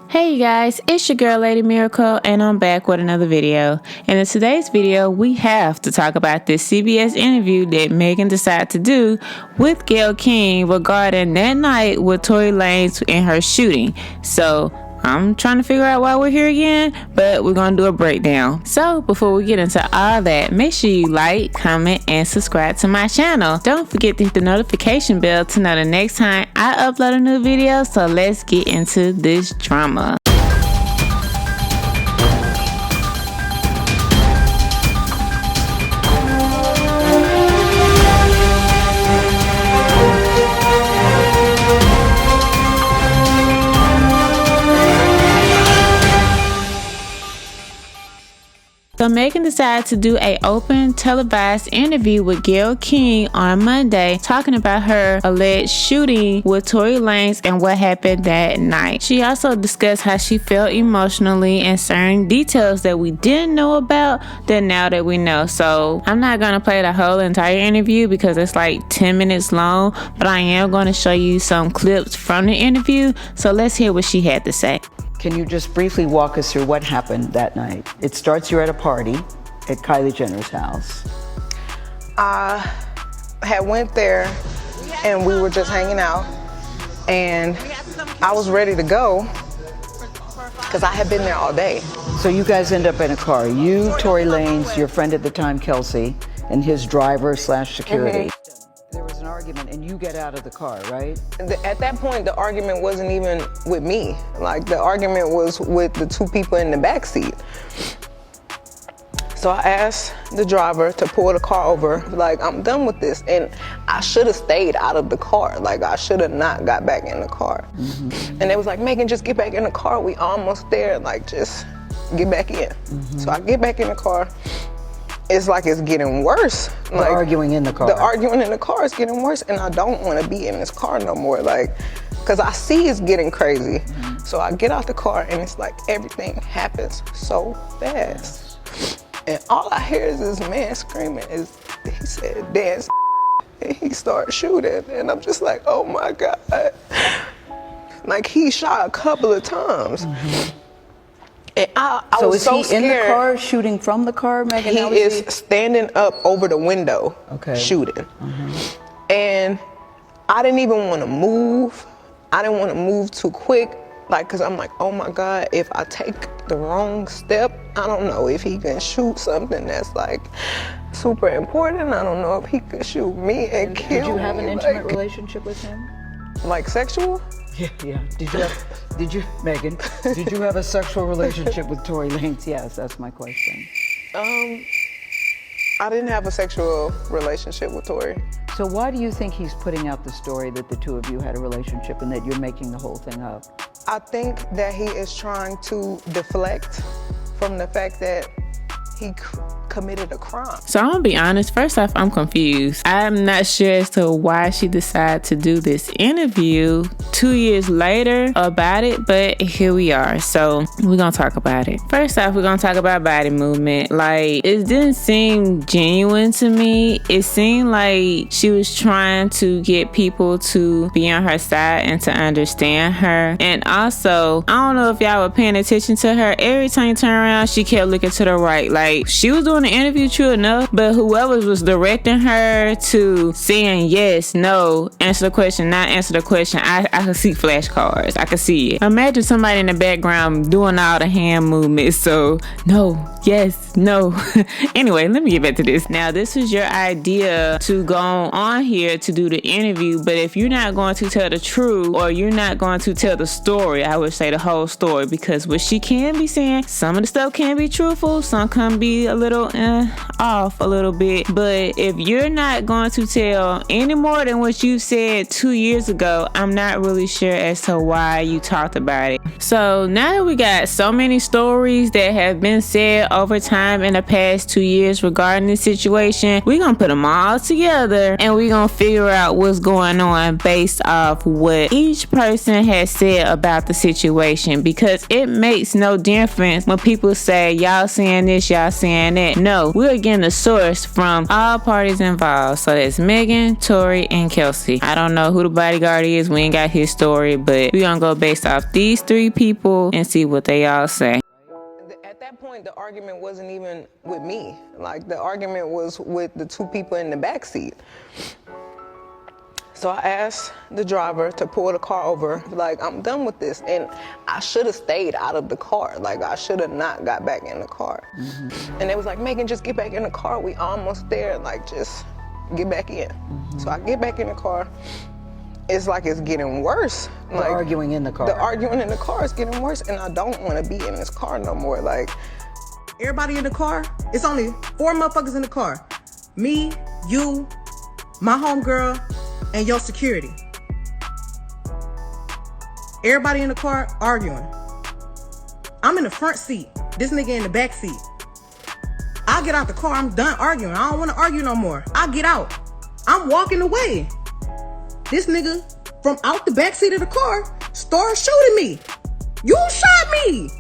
Hey you guys, it's your girl Lady Miracle and I'm back with another video. And in today's video, we have to talk about this CBS interview that Megan decided to do with Gayle King regarding that night with Tory Lanez and her shooting. So I'm trying to figure out why we're here again, but we're going to do a breakdown. So before we get into all that, make sure you like, comment, and subscribe to my channel. Don't forget to hit the notification bell to know the next time I upload a new video. So let's get into this drama. So Megan decided to do an open televised interview with Gayle King on Monday, talking about her alleged shooting with Tory Lanez and what happened that night. She also discussed how she felt emotionally and certain details that we didn't know about that now that we know. So I'm not going to play the whole entire interview because it's like 10 minutes long, but I am going to show you some clips from the interview. So let's hear what she had to say. Can you just briefly walk us through what happened that night? It starts, you're at a party at Kylie Jenner's house. I had went there and we were just hanging out and I was ready to go because I had been there all day. So you guys end up in a car. You, Tory Lanez, your friend at the time, Kelsey, and his driver / security. There was an argument and you get out of the car, right? At that point, the argument wasn't even with me. Like, the argument was with the two people in the back seat. So I asked the driver to pull the car over, like, I'm done with this. And I should have stayed out of the car. Like, I should have not got back in the car. And they was like, Megan, just get back in the car. We almost there. Like, just get back in. So I get back in the car. It's like it's getting worse. The arguing in the car. The arguing in the car is getting worse, and I don't want to be in this car no more. Like, because I see it's getting crazy. So I get out the car, and it's like everything happens so fast. And all I hear is this man screaming. He said, dance, and he started shooting. And I'm just like, oh my God. Like, he shot a couple of times. And I so was is so he scared. in the car, shooting from the car, Megan? He is standing up over the window, shooting. And I didn't even want to move. I didn't want to move too quick, like, because I'm like, oh my God, if I take the wrong step, I don't know if he can shoot something that's like super important. I don't know if he could shoot me and kill me. Did you have an intimate relationship with him? Like sexual? Yeah. Megan, did you have a sexual relationship with Tory Lanez? Yes, that's my question. I didn't have a sexual relationship with Tory. So why do you think he's putting out the story that the two of you had a relationship and that you're making the whole thing up? I think that he is trying to deflect from the fact that he committed a crime. So I'm gonna be honest, first off, I'm confused. I'm not sure as to why she decided to do this interview 2 years later about it, but here we are. So we're gonna talk about it. First off, we're gonna talk about body movement. Like, it didn't seem genuine to me. It seemed like she was trying to get people to be on her side and to understand her. And also, I don't know if y'all were paying attention to her. Every time you turn around, she kept looking to the right. Like, she was doing the interview, true enough, but whoever was directing her to saying yes, no, answer the question, not answer the question, I could see flashcards. I could see it. Imagine somebody in the background doing all the hand movements. So, no, yes, no. Anyway, let me get back to this. Now, this was your idea to go on here to do the interview, but if you're not going to tell the truth or you're not going to tell the story, I would say the whole story, because what she can be saying, some of the stuff can be truthful, some can be a little off a little bit. But if you're not going to tell any more than what you said 2 years ago, I'm not really sure as to why you talked about it. So now that we got so many stories that have been said over time in the past 2 years regarding this situation, we're gonna put them all together and we're gonna figure out what's going on based off what each person has said about the situation, because it makes no difference when people say y'all saying this, y'all saying that. No, we're getting the source from all parties involved. So that's Megan, Tory, and Kelsey. I don't know who the bodyguard is. We ain't got his story, but we're gonna go based off these 3 people and see what they all say. At that point, the argument wasn't even with me. Like, the argument was with the 2 people in the back seat. So I asked the driver to pull the car over, like, I'm done with this. And I should have stayed out of the car. Like, I should have not got back in the car. And they was like, Megan, just get back in the car. We almost there. Like, just get back in. So I get back in the car. It's like it's getting worse. The arguing in the car. The arguing in the car is getting worse, and I don't want to be in this car no more. Like, everybody in the car, it's only 4 motherfuckers in the car. Me, you, my homegirl, and your security. Everybody in the car arguing. I'm in the front seat. This nigga in the back seat. I get out the car, I'm done arguing. I don't want to argue no more. I get out. I'm walking away. This nigga from out the back seat of the car started shooting me. You shot me.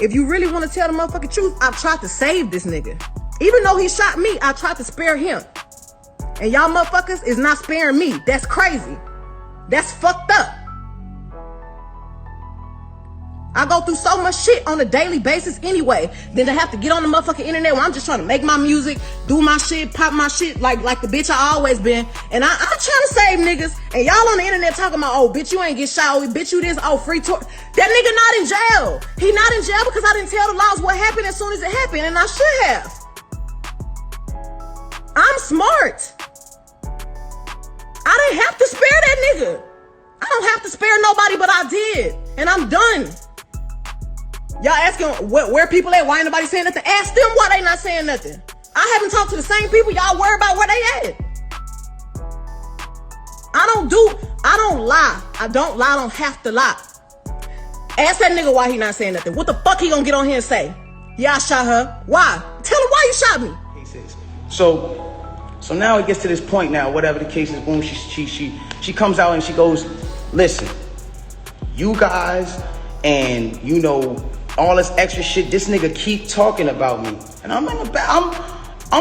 If you really want to tell the motherfucking truth, I've tried to save this nigga. Even though he shot me, I tried to spare him. And y'all motherfuckers is not sparing me. That's crazy. That's fucked up. I go through so much shit on a daily basis anyway, than to have to get on the motherfucking internet where I'm just trying to make my music, do my shit, pop my shit like the bitch I always been. And I'm trying to save niggas. And y'all on the internet talking about, oh, bitch, you ain't get shot. Oh, bitch, you this. Oh, free tour. That nigga not in jail. He not in jail because I didn't tell the laws what happened as soon as it happened. And I should have. I'm smart. I didn't have to spare that nigga. I don't have to spare nobody, but I did. And I'm done. Y'all asking where people at? Why ain't nobody saying nothing? Ask them why they not saying nothing. I haven't talked to the same people. Y'all worry about where they at. I don't lie. I don't lie. I don't have to lie. Ask that nigga why he not saying nothing. What the fuck he gonna get on here and say? Yeah, I shot her. Why? Tell him why you shot me. So now it gets to this point now, whatever the case is, boom, she comes out and she goes, listen, you guys and, you know, all this extra shit, this nigga keep talking about me. And I'm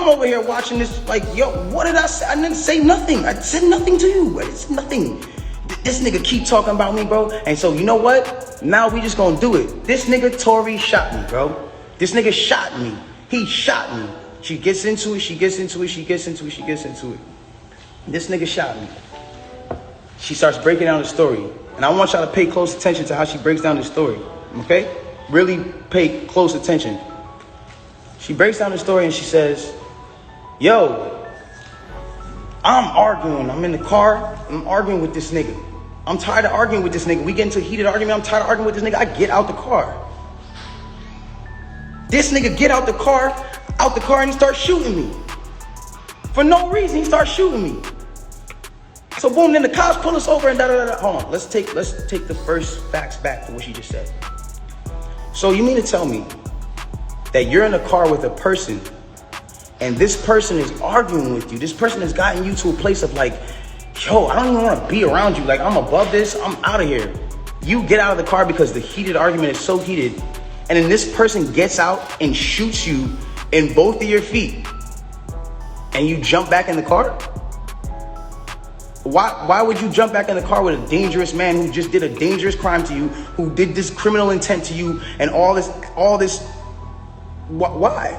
over here watching this like, yo, what did I say? I didn't say nothing. I said nothing to you. It's nothing. This nigga keep talking about me, bro. And so, you know what? Now we just gonna do it. This nigga Tory shot me, bro. This nigga shot me. He shot me. She gets into it. This nigga shot me. She starts breaking down the story. And I want y'all to pay close attention to how she breaks down the story. Okay? Really pay close attention. She breaks down the story and she says, yo, I'm arguing. I'm in the car. I'm arguing with this nigga. I'm tired of arguing with this nigga. We get into a heated argument. I'm tired of arguing with this nigga. I get out the car. This nigga get out the car and he starts shooting me. For no reason, he starts shooting me. So boom, then the cops pull us over and da-da-da-da. Hold on, let's take the first facts back to what she just said. So you mean to tell me that you're in a car with a person and this person is arguing with you? This person has gotten you to a place of like, yo, I don't even want to be around you. Like, I'm above this, I'm out of here. You get out of the car because the heated argument is so heated. And then this person gets out and shoots you in both of your feet. And you jump back in the car? Why would you jump back in the car with a dangerous man who just did a dangerous crime to you, who did this criminal intent to you and all this? Why?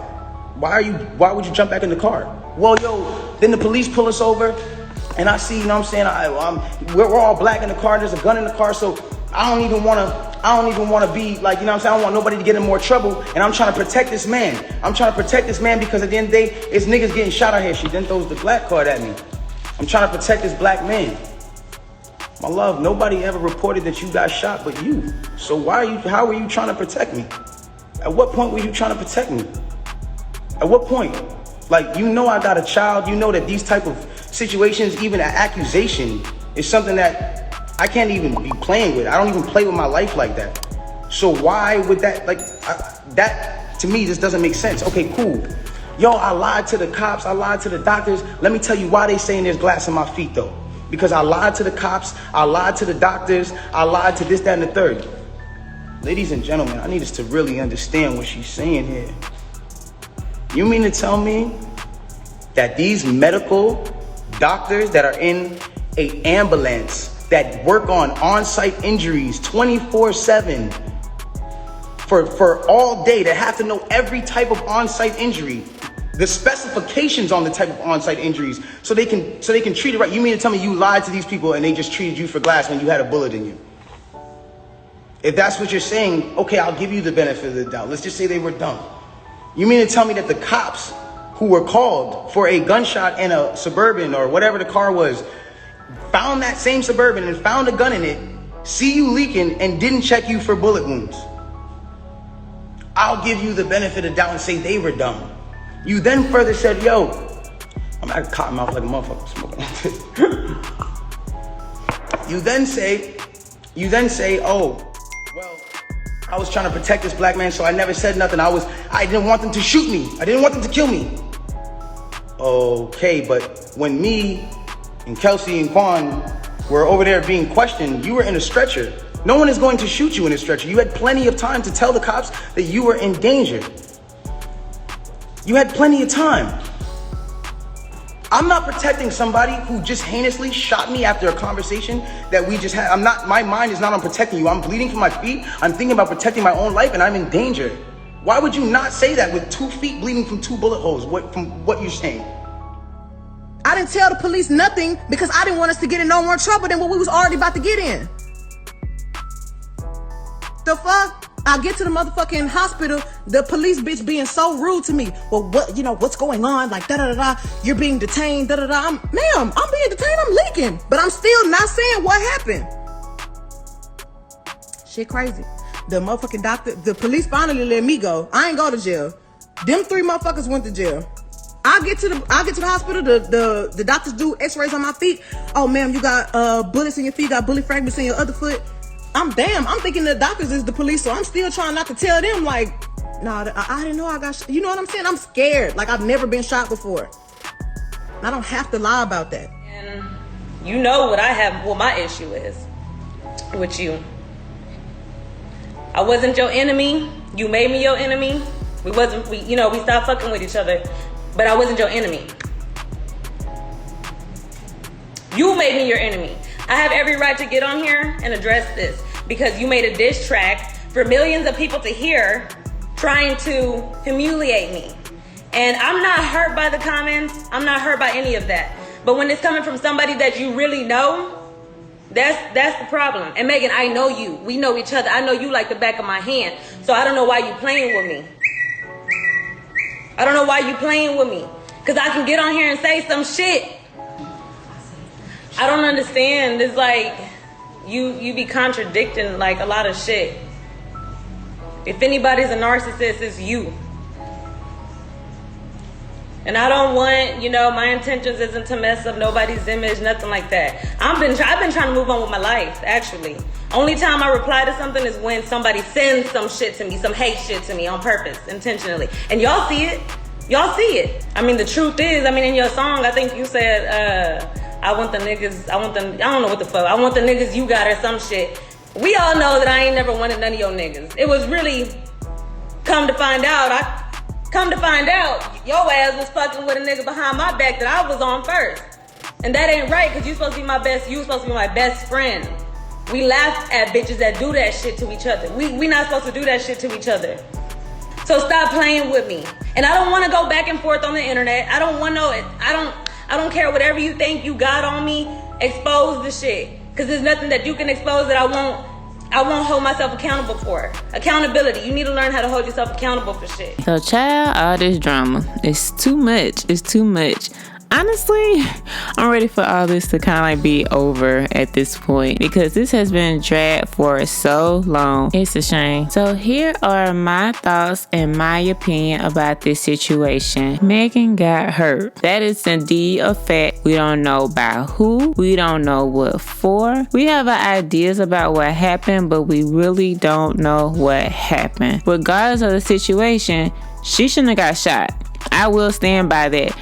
Why would you jump back in the car? Well, yo, then the police pull us over and I see, you know what I'm saying? We're all black in the car. There's a gun in the car. So I don't even want to be like, you know what I'm saying? I don't want nobody to get in more trouble. And I'm trying to protect this man. Because at the end of the day, it's niggas getting shot out here. She then throws the black card at me. I'm trying to protect this black man. My love, nobody ever reported that you got shot but you. So how were you trying to protect me? At what point were you trying to protect me? At what point? Like, you know I got a child. You know that these type of situations, even an accusation, is something that I can't even be playing with. I don't even play with my life like that. So why would that, that to me just doesn't make sense. Okay, cool. Yo, I lied to the cops, I lied to the doctors. Let me tell you why they saying there's glass in my feet though. Because I lied to the cops, I lied to the doctors, I lied to this, that, and the third. Ladies and gentlemen, I need us to really understand what she's saying here. You mean to tell me that these medical doctors that are in an ambulance that work on-site injuries 24/7 for all day, that have to know every type of on-site injury, the specifications on the type of on-site injuries, so they can treat it right? You mean to tell me you lied to these people and they just treated you for glass when you had a bullet in you? If that's what you're saying, okay, I'll give you the benefit of the doubt. Let's just say they were dumb. You mean to tell me that the cops who were called for a gunshot in a Suburban or whatever the car was, found that same Suburban and found a gun in it, see you leaking, and didn't check you for bullet wounds? I'll give you the benefit of the doubt and say they were dumb. You then further said, yo, I'm at a cotton mouth like a motherfucker smoking like this. You then say, oh, well, I was trying to protect this black man, so I never said nothing. I didn't want them to shoot me. I didn't want them to kill me. Okay, but when me and Kelsey and Quan were over there being questioned, you were in a stretcher. No one is going to shoot you in a stretcher. You had plenty of time to tell the cops that you were in danger. You had plenty of time. I'm not protecting somebody who just heinously shot me after a conversation that we just had. My mind is not on protecting you. I'm bleeding from my feet. I'm thinking about protecting my own life, and I'm in danger. Why would you not say that with 2 feet bleeding from 2 bullet holes, from what you're saying? I didn't tell the police nothing because I didn't want us to get in no more trouble than what we was already about to get in. The fuck? I get to the motherfucking hospital, the police bitch being so rude to me. Well, what's going on? Like, da-da-da-da, you're being detained, da-da-da. Ma'am, I'm being detained, I'm leaking. But I'm still not saying what happened. Shit crazy. The motherfucking doctor, the police finally let me go. I ain't go to jail. Them 3 motherfuckers went to jail. I get to the hospital, the doctors do x-rays on my feet. Oh, ma'am, you got bullets in your feet, got bullet fragments in your other foot. I'm thinking the doctors is the police, so I'm still trying not to tell them, like, nah, I didn't know I got shot. You know what I'm saying? I'm scared. Like, I've never been shot before. I don't have to lie about that. And you know what my issue is with you. I wasn't your enemy. You made me your enemy. We stopped fucking with each other, but I wasn't your enemy. You made me your enemy. I have every right to get on here and address this because you made a diss track for millions of people to hear trying to humiliate me. And I'm not hurt by the comments. I'm not hurt by any of that. But when it's coming from somebody that you really know, that's the problem. And Megan, I know you. We know each other. I know you like the back of my hand. So I don't know why you playing with me. I don't know why you playing with me. Because I can get on here and say some shit. I don't understand. It's like you be contradicting like a lot of shit. If anybody's a narcissist, it's you. And I don't want, my intentions isn't to mess up nobody's image, nothing like that. I've been trying to move on with my life, actually. Only time I reply to something is when somebody sends some shit to me, some hate shit to me on purpose, intentionally. And y'all see it. Y'all see it. I mean, the truth is, in your song, I think you said, I want the niggas, I don't know what the fuck, I want the niggas you got or some shit. We all know that I ain't never wanted none of your niggas. It was really, come to find out, your ass was fucking with a nigga behind my back that I was on first. And that ain't right, because you supposed to be my best friend. We laugh at bitches that do that shit to each other. We not supposed to do that shit to each other. So stop playing with me. And I don't want to go back and forth on the internet. I don't want I don't care whatever you think you got on me. Expose the shit, because there's nothing that you can expose that I won't hold myself accountable for. Accountability. You need to learn how to hold yourself accountable for shit. So, child, all this drama, it's too much. It's too much. Honestly, I'm ready for all this to kind of like be over at this point because this has been dragged for so long. It's a shame. So here are my thoughts and my opinion about this situation. Megan got hurt. That is indeed a fact. We don't know by who. We don't know what for. We have our ideas about what happened, but we really don't know what happened. Regardless of the situation, she shouldn't have got shot. I will stand by that.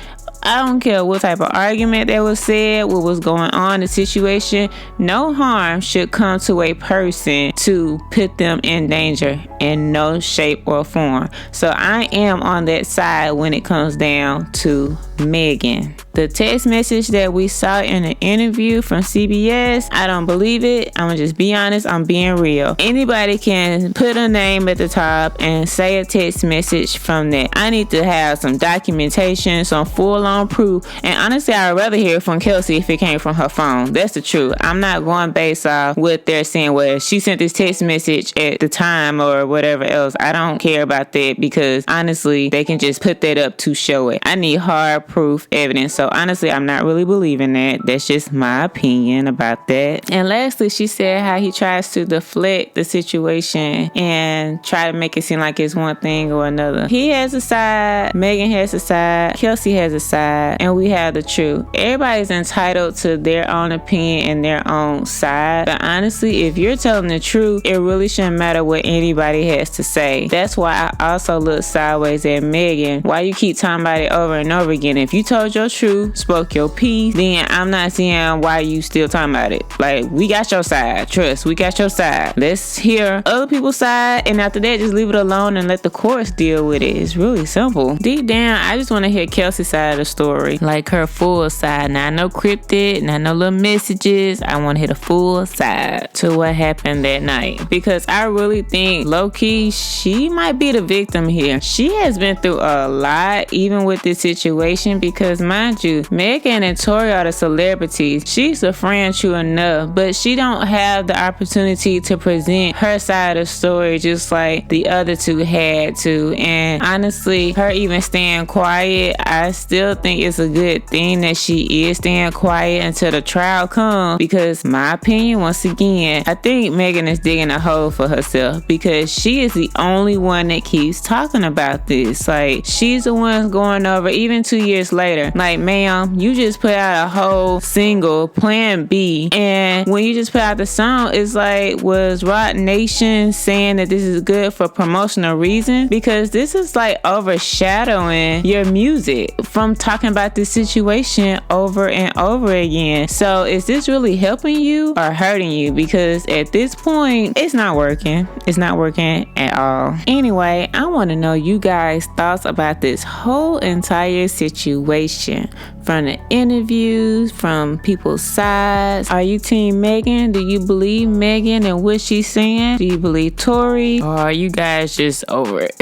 I don't care what type of argument that was said, what was going on, the situation. No harm should come to a person to put them in danger in no shape or form. So I am on that side when it comes down to Megan. The text message that we saw in the interview from CBS, I don't believe it. I'm gonna just be honest, I'm being real. Anybody can put a name at the top and say a text message from that. I need to have some documentation, some full-on proof. And honestly, I'd rather hear from Kelsey if it came from her phone. That's the truth. I'm not going based off what they're saying. Well, she sent this text message at the time or whatever else. I don't care about that because honestly, they can just put that up to show it. I need hard proof evidence. So honestly, I'm not really believing that. That's just my opinion about that. And lastly, she said how he tries to deflect the situation and try to make it seem like it's one thing or another. He has a side, Megan has a side, Kelsey has a side, and we have the truth. Everybody's entitled to their own opinion and their own side. But honestly, if you're telling the truth, it really shouldn't matter what anybody has to say. That's why I also look sideways at Megan. Why you keep talking about it over and over again? If you told your truth, spoke your piece, then I'm not seeing why you still talking about it. Like, we got your side. Trust, we got your side. Let's hear other people's side, and after that, just leave it alone and let the courts deal with it. It's really simple. Deep down, I just want to hear Kelsey's side of the story, like her full side. Not no cryptid, not no little messages. I want to hear the full side to what happened that night, because I really think low-key she might be the victim here. She has been through a lot, even with this situation, because mind you, Megan and Tory are the celebrities. She's a friend, true enough, but she don't have the opportunity to present her side of the story just like the other two had to. And honestly, her even staying quiet, I still think it's a good thing that she is staying quiet until the trial comes, because my opinion, once again, I think Megan is digging a hole for herself, because she is the only one that keeps talking about this. Like, she's the one going over, even 2 years later, like, ma'am, you just put out a whole single, Plan B, and when you just put out the song, it's like, was Rock Nation saying that this is good for promotional reason? Because this is like overshadowing your music from talking about this situation over and over again. So is this really helping you or hurting you? Because at this point, it's not working. It's not working at all. Anyway, I want to know you guys' thoughts about this whole entire situation. From the interviews, from people's sides. Are you team Megan? Do you believe Megan and what she's saying? Do you believe Tory? Or are you guys just over it?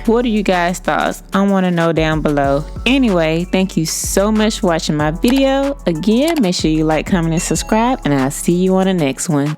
What are you guys' thoughts? I want to know down below. Anyway, thank you so much for watching my video. Again, make sure you like, comment, and subscribe, and I'll see you on the next one.